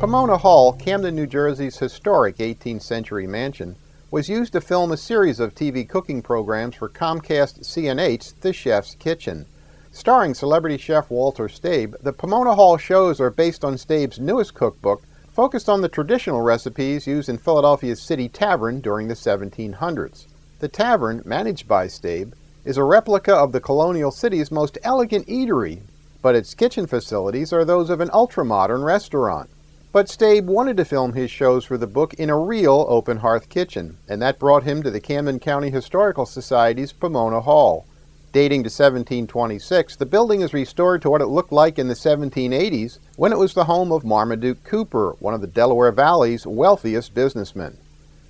Pomona Hall, Camden, New Jersey's historic 18th century mansion, was used to film a series of TV cooking programs for Comcast CNH's The Chef's Kitchen. Starring celebrity chef Walter Staib, the Pomona Hall shows are based on Staib's newest cookbook, focused on the traditional recipes used in Philadelphia's City Tavern during the 1700s. The tavern, managed by Staib, is a replica of the colonial city's most elegant eatery, but its kitchen facilities are those of an ultra-modern restaurant. But Staib wanted to film his shows for the book in a real open-hearth kitchen, and that brought him to the Camden County Historical Society's Pomona Hall. Dating to 1726, the building is restored to what it looked like in the 1780s, when it was the home of Marmaduke Cooper, one of the Delaware Valley's wealthiest businessmen.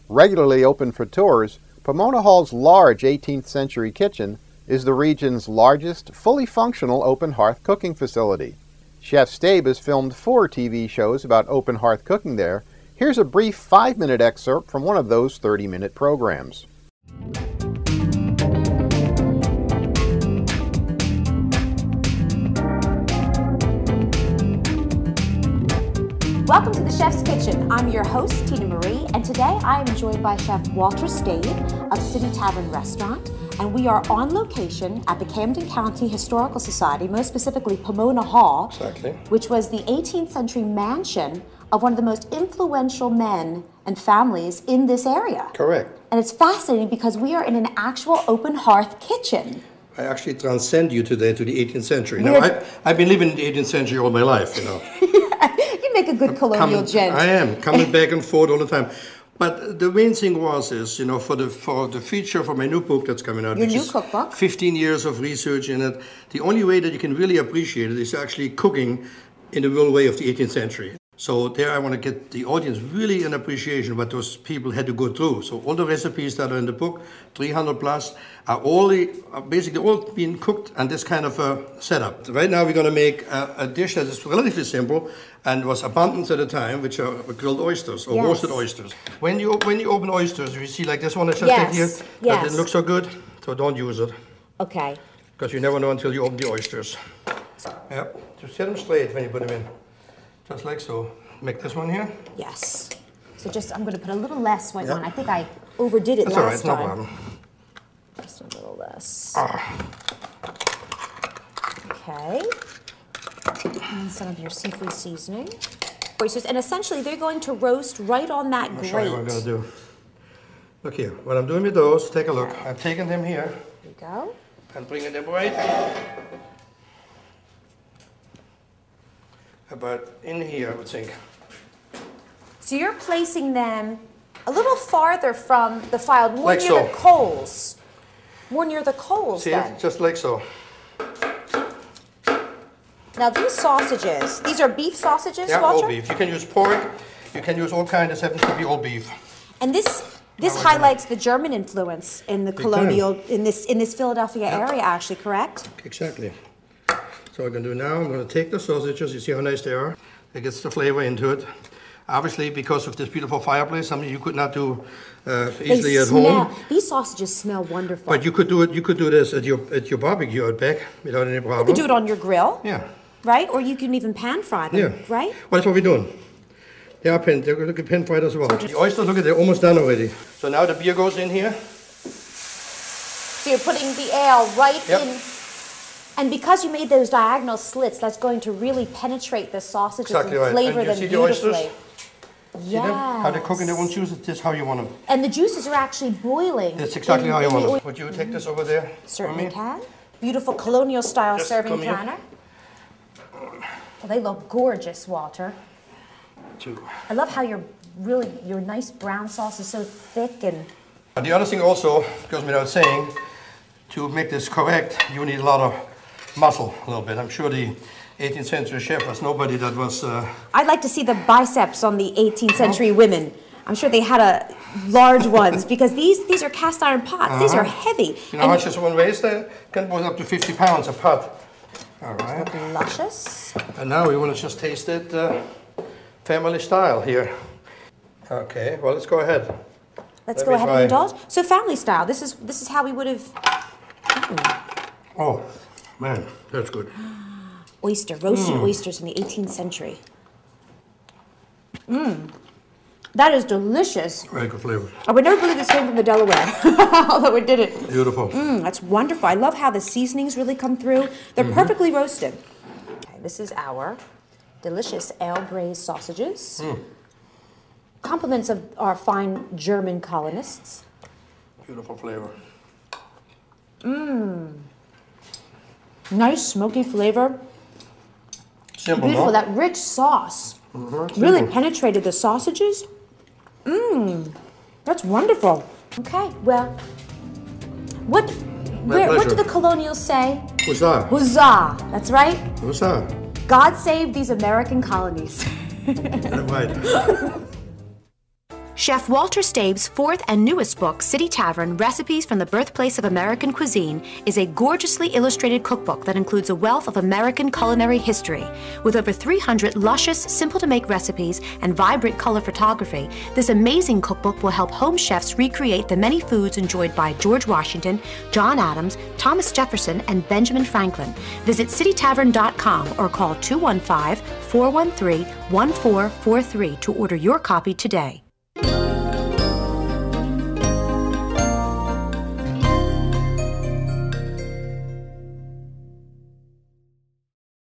Regularly open for tours, Pomona Hall's large 18th century kitchen is the region's largest, fully functional open-hearth cooking facility. Chef Staib has filmed 4 TV shows about open-hearth cooking there. Here's a brief 5-minute excerpt from one of those 30-minute programs. Welcome to the Chef's Kitchen. I'm your host, Tina Marie, and today I am joined by Chef Walter Staib of City Tavern Restaurant, and we are on location at the Camden County Historical Society, most specifically Pomona Hall, which was the 18th century mansion of one of the most influential men and families in this area. Correct. And it's fascinating because we are in an actual open hearth kitchen. I actually transcend you today to the 18th century. Now, I've been living in the 18th century all my life, you know. You make a good colonial gent. I am, coming back and forth all the time. But the main thing is, you know, for the feature for my new book that's coming out, your which new is cookbook, 15 years of research in it, the only way that you can really appreciate it is actually cooking in the real way of the 18th century. So there I want to get the audience really an appreciation of what those people had to go through. So all the recipes that are in the book, 300 plus, are basically all being cooked on this kind of a setup. Right now we're going to make a dish that is relatively simple and was abundant at the time, which are grilled oysters or roasted oysters. When you open oysters, you see like this one I just did here, that didn't look so good, so don't use it. Okay. Because you never know until you open the oysters. Yep, just set them straight when you put them in. Just like so. Make this one here? Yes. So just, I'm going to put a little less white on. I think I overdid it last time. That's all right, no problem. Just a little less. Okay. And some of your seafood seasoning. Oysters, and essentially they're going to roast right on that grate. I'll show you what I'm going to do. Look here, what I'm doing with those, take a look. I've taken them here. There you go. And bringing them right about in here, I would think. So you're placing them a little farther from the fire, more like near so. the coals. More near the coals, see then. it? Just like so. Now these sausages, these are beef sausages, yeah, Walter? all beef. You can use pork, you can use all kinds, it happens to be all beef. And this highlights the German influence in the colonial, in this Philadelphia area, actually, correct? Exactly. So what I'm going to do now, I'm going to take the sausages, you see how nice they are? It gets the flavor into it. Obviously, because of this beautiful fireplace, something you could not do easily at home. These sausages smell wonderful. But you could do it. You could do this at your barbecue out back without any problem. You could do it on your grill. Yeah. Right, or you can even pan fry them. Yeah. Right. Well, that's what we're doing. They are pan. They're going to pan fried as well. The oysters, look at, they're almost done already. So now the beer goes in here. So you're putting the ale right in. And because you made those diagonal slits, that's going to really penetrate the sausages and flavor them beautifully. See them? How they're cooking their own juices, this is how you want them. And the juices are actually boiling. That's exactly how you want them. Would you take this over there? Certainly can. Beautiful colonial style serving platter. Well, they look gorgeous, Walter. I love how your nice brown sauce is so thick and... The other thing also, goes without saying, to make this correct, you need a lot of muscle, a little bit. I'm sure the 18th century chef was nobody that was... I'd like to see the biceps on the 18th century women. I'm sure they had large ones because these are cast iron pots. These are heavy. You know how much this one weighs there? Can go up to 50 pounds a pot. All right. Luscious. And now we want to just taste it family style here. Okay, well, let's go ahead. Let's go ahead and indulge. So family style, this is how we would have eaten. Oh, man, that's good. Roasted oysters from the 18th century. That is delicious. Very good flavor. I would never believe this came from the Delaware, although it did it. Beautiful. That's wonderful. I love how the seasonings really come through. They're perfectly roasted. Okay, this is our delicious ale braised sausages. Compliments of our fine German colonists. Beautiful flavor. Nice smoky flavor. Simple, Beautiful. no? That rich sauce really penetrated the sausages. That's wonderful. Okay, well, what do the colonials say? Huzzah. Huzzah. That's right. Huzzah. God save these American colonies. Right. Chef Walter Staib's fourth and newest book, City Tavern, Recipes from the Birthplace of American Cuisine, is a gorgeously illustrated cookbook that includes a wealth of American culinary history. With over 300 luscious, simple-to-make recipes and vibrant color photography, this amazing cookbook will help home chefs recreate the many foods enjoyed by George Washington, John Adams, Thomas Jefferson, and Benjamin Franklin. Visit citytavern.com or call 215-413-1443 to order your copy today.